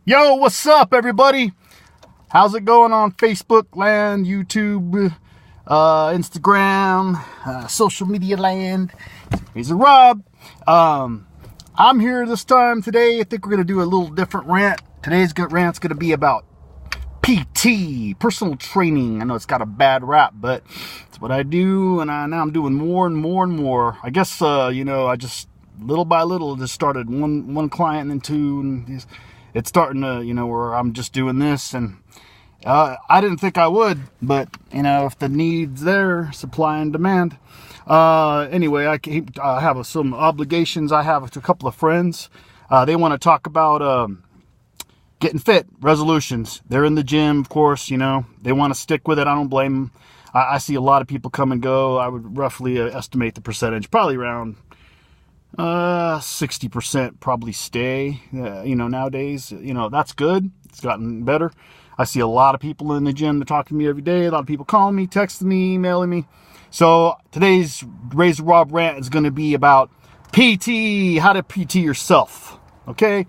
Yo, what's up, everybody? How's it going on Facebook land, YouTube, Instagram, social media land? Here's a Rob. I'm here this time today. I think we're going to do a little different rant. Today's rant's going to be about PT, personal training. I know it's got a bad rap, but it's what I do, and now I'm doing more and more and more. I guess, I just, little by little, just started one client and then two, and it's starting to, where I'm just doing this, and I didn't think I would, but, if the need's there, supply and demand. Anyway, I have some obligations I have to a couple of friends. They want to talk about getting fit, resolutions. They're in the gym, of course, they want to stick with it. I don't blame them. I see a lot of people come and go. I would roughly estimate the percentage, probably around 60% probably stay, nowadays. That's good. It's gotten better. I see a lot of people in the gym that talk to me every day. A lot of people calling me, texting me, emailing me. So today's Razor Rob rant is going to be about PT, how to PT yourself. Okay.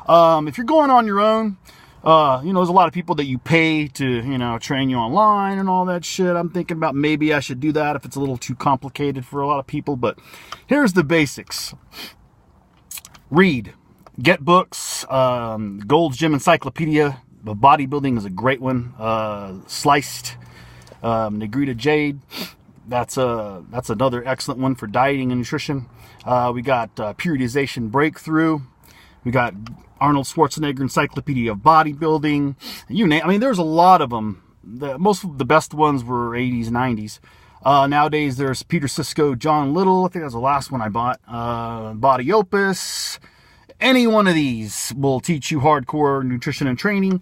If you're going on your own, there's a lot of people that you pay to, train you online and all that shit. I'm thinking about maybe I should do that if it's a little too complicated for a lot of people, but here's the basics. Read, get books, Gold's Gym Encyclopedia of Bodybuilding is a great one. Sliced, Negrita Jade, that's another excellent one for dieting and nutrition. We got Periodization Breakthrough. We got Arnold Schwarzenegger Encyclopedia of Bodybuilding. There's a lot of them. Most of the best ones were 80s, 90s. Nowadays, there's Peter Sisko, John Little. I think that's the last one I bought. Body Opus. Any one of these will teach you hardcore nutrition and training.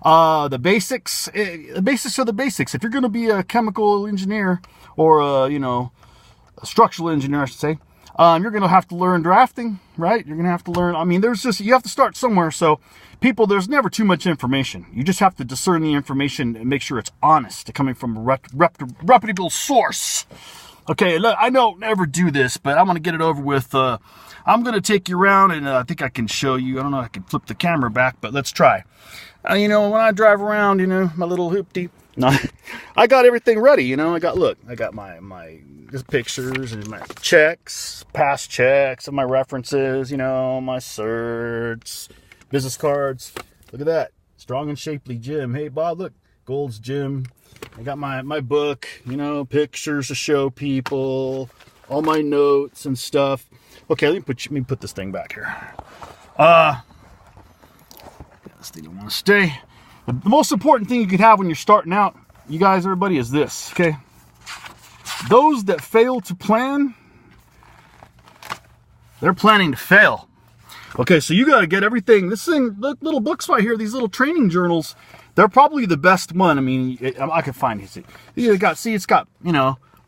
The basics are the basics. If you're going to be a chemical engineer or a structural engineer, I should say, you're going to have to learn drafting, right? You're going to have to learn, you have to start somewhere. So people, there's never too much information. You just have to discern the information and make sure it's honest, coming from a reputable source. Okay, look, I don't ever do this, but I'm going to get it over with. I'm going to take you around, and I think I can show you. I don't know if I can flip the camera back, but let's try. When I drive around, my little hoopty, no, I got everything ready, I got my just pictures and my checks, past checks, and my references, my certs, business cards. Look at that. Strong and Shapely Gym. Hey, Bob, look. Gold's Gym. I got my book, pictures to show people, all my notes and stuff. Okay, let me put this thing back here. This thing don't want to stay. The most important thing you can have when you're starting out, you guys, everybody, is this, okay? Those that fail to plan, they're planning to fail. Okay, so you got to get everything. This thing, look, little books right here, these little training journals, they're probably the best one. I could find it. It's got,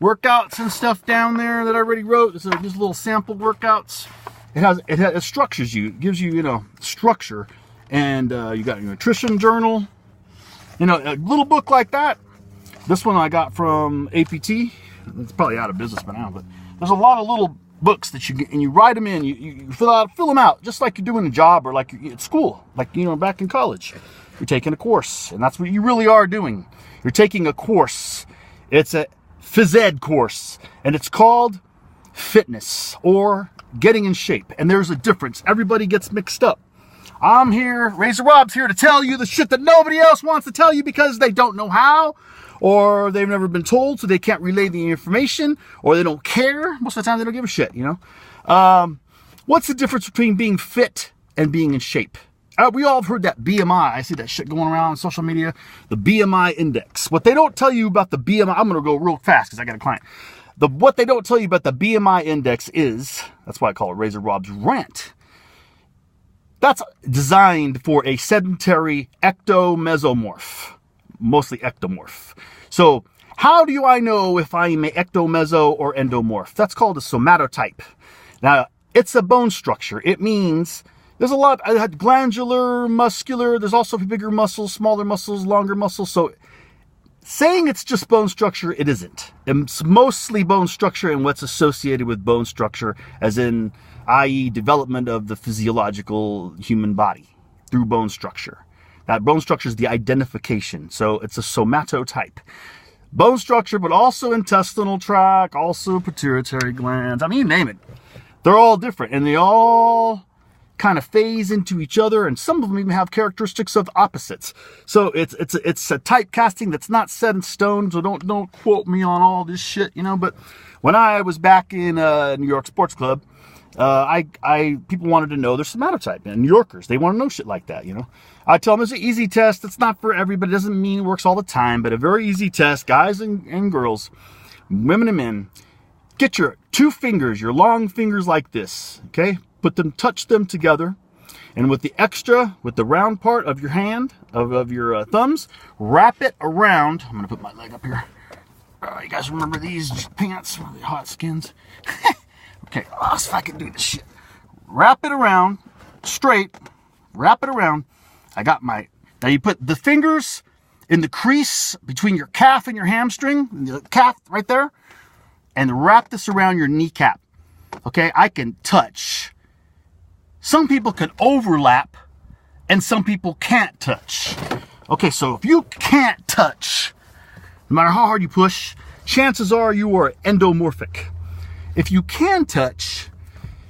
workouts and stuff down there that I already wrote. So just little sample workouts. It structures you. It gives you, structure. And you got your nutrition journal. A little book like that. This one I got from APT. It's probably out of business by now, but there's a lot of little books that you get, and you write them in. You fill them out, just like you're doing a job or like you're at school, like back in college. You're taking a course, and that's what you really are doing. You're taking a course. It's a phys ed course, and it's called fitness or getting in shape. And there's a difference. Everybody gets mixed up. I'm here, Razor Rob's here to tell you the shit that nobody else wants to tell you because they don't know how, or they've never been told, so they can't relay the information, or they don't care. Most of the time, they don't give a shit, What's the difference between being fit and being in shape? We all have heard that BMI. I see that shit going around on social media, the BMI index. What they don't tell you about the BMI, I'm going to go real fast because I got a client. What they don't tell you about the BMI index is, that's why I call it Razor Rob's rant. That's designed for a sedentary ectomesomorph, mostly ectomorph. So how do I know if I'm an ectomeso or endomorph? That's called a somatotype. Now, it's a bone structure. It means there's a lot, glandular, muscular, there's also bigger muscles, smaller muscles, longer muscles. So saying it's just bone structure, it isn't. It's mostly bone structure and what's associated with bone structure, as in, i.e. development of the physiological human body. through bone structure. That bone structure is the identification. So it's a somatotype. Bone structure, but also intestinal tract, also pituitary glands. I mean, you name it. They're all different, and they all kind of phase into each other, and some of them even have characteristics of opposites. So it's a typecasting that's not set in stone. So don't quote me on all this shit, you know. But when I was back in New York Sports Club, people wanted to know their somatotype, and New Yorkers, they want to know shit like that, you know. I tell them it's an easy test. It's not for everybody. It doesn't mean it works all the time, but a very easy test, guys and girls, women and men. Get your two fingers, your long fingers like this, okay? Touch them together, and with the round part of your hand, of your thumbs, wrap it around. I'm gonna put my leg up here. You guys remember these pants? The hot skins. Okay, if I can do this shit. Wrap it around, straight, wrap it around. Now you put the fingers in the crease between your calf and your hamstring, the calf right there, and wrap this around your kneecap. Okay, I can touch. Some people can overlap, and some people can't touch. Okay, so if you can't touch, no matter how hard you push, chances are you are endomorphic. If you can touch,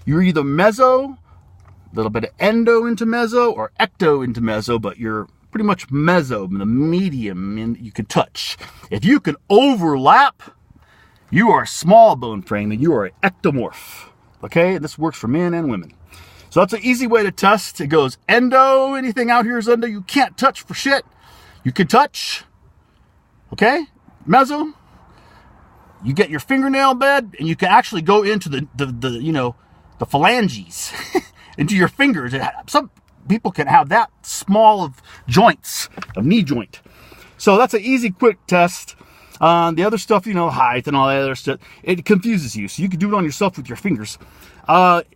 you're either meso, a little bit of endo into meso, or ecto into meso, but you're pretty much meso, the medium, and you can touch. If you can overlap, you are a small bone frame, and you are an ectomorph. Okay, and this works for men and women. So that's an easy way to test. It goes endo, anything out here is endo. You can't touch for shit. You can touch, okay? Meso, you get your fingernail bed, and you can actually go into the phalanges, into your fingers. Some people can have that small of joints, of knee joint. So that's an easy, quick test. The other stuff, height and all that other stuff, it confuses you. So you can do it on yourself with your fingers.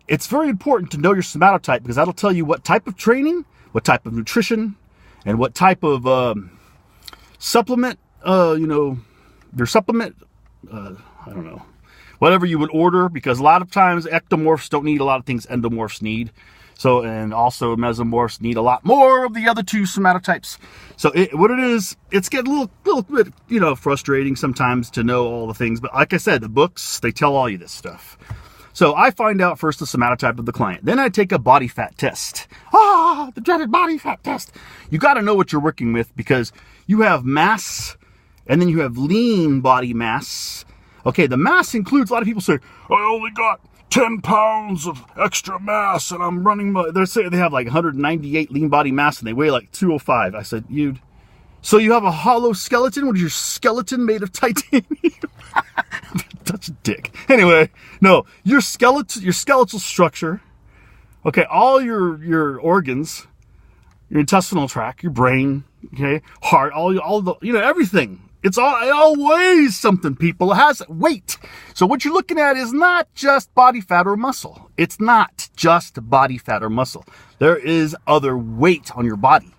It's very important to know your somatotype, because that'll tell you what type of training, what type of nutrition, and what type of supplement, your supplement, I don't know, whatever you would order, because a lot of times ectomorphs don't need a lot of things endomorphs need. So, and also mesomorphs need a lot more of the other two somatotypes. So it's getting a little bit, frustrating sometimes to know all the things. But like I said, the books, they tell all you this stuff. So I find out first the somatotype of the client. Then I take a body fat test. The dreaded body fat test. You got to know what you're working with, because you have mass, and then you have lean body mass. Okay, the mass includes, a lot of people say, I only got 10 pounds of extra mass, and I'm running they say they have like 198 lean body mass, and they weigh like 205. I said, so you have a hollow skeleton? What is your skeleton made of titanium? That's a dick. Anyway, no, your skeletal structure, okay, all your organs, your intestinal tract, your brain, okay, heart, all the, everything. It all weighs something, people. It has weight. So what you're looking at is not just body fat or muscle. It's not just body fat or muscle. There is other weight on your body.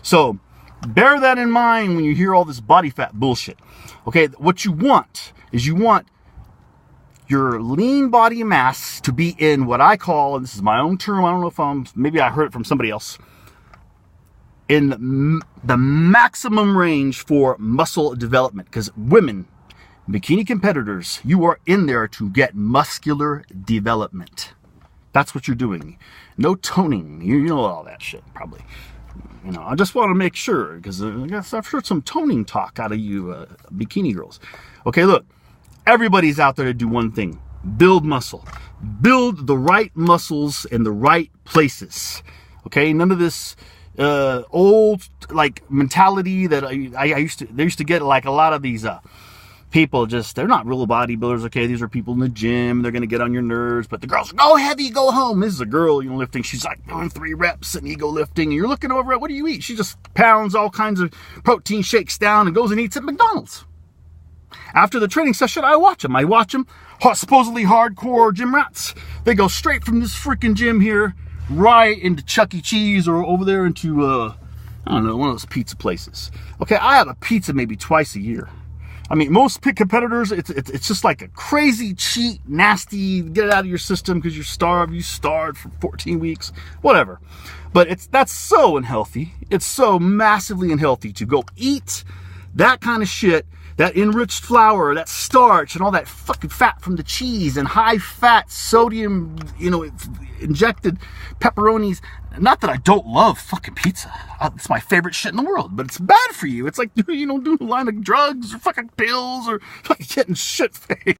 So bear that in mind when you hear all this body fat bullshit. Okay, what you want is your lean body mass to be in what I call, and this is my own term, I don't know if maybe I heard it from somebody else, in the maximum range for muscle development. Because women, bikini competitors, you are in there to get muscular development. That's what you're doing. No toning. You know all that shit, probably. I just want to make sure, because I guess I've heard some toning talk out of you bikini girls. Okay, look, everybody's out there to do one thing: build muscle. Build the right muscles in the right places. Okay, none of this old mentality that they used to get, like a lot of these people, they're not real bodybuilders. Okay, these are people in the gym, they're gonna get on your nerves, but the girls go heavy, go home. This is a girl lifting, she's like doing 3 reps and ego lifting, and you're looking over at, what do you eat? She just pounds all kinds of protein shakes down and goes and eats at McDonald's. After the training session, I watch them supposedly hardcore gym rats. They go straight from this freaking gym here right into Chuck E. Cheese, or over there into, I don't know, one of those pizza places. Okay, I have a pizza maybe twice a year. I mean, most competitors, it's just like a crazy cheat, nasty, get it out of your system because you're starved. You starved for 14 weeks, whatever. But that's so unhealthy. It's so massively unhealthy to go eat that kind of shit, that enriched flour, that starch, and all that fucking fat from the cheese, and high fat, sodium, injected pepperonis. Not that I don't love fucking pizza. It's my favorite shit in the world, but it's bad for you. It's like, doing a line of drugs or fucking pills or fucking getting shit faced.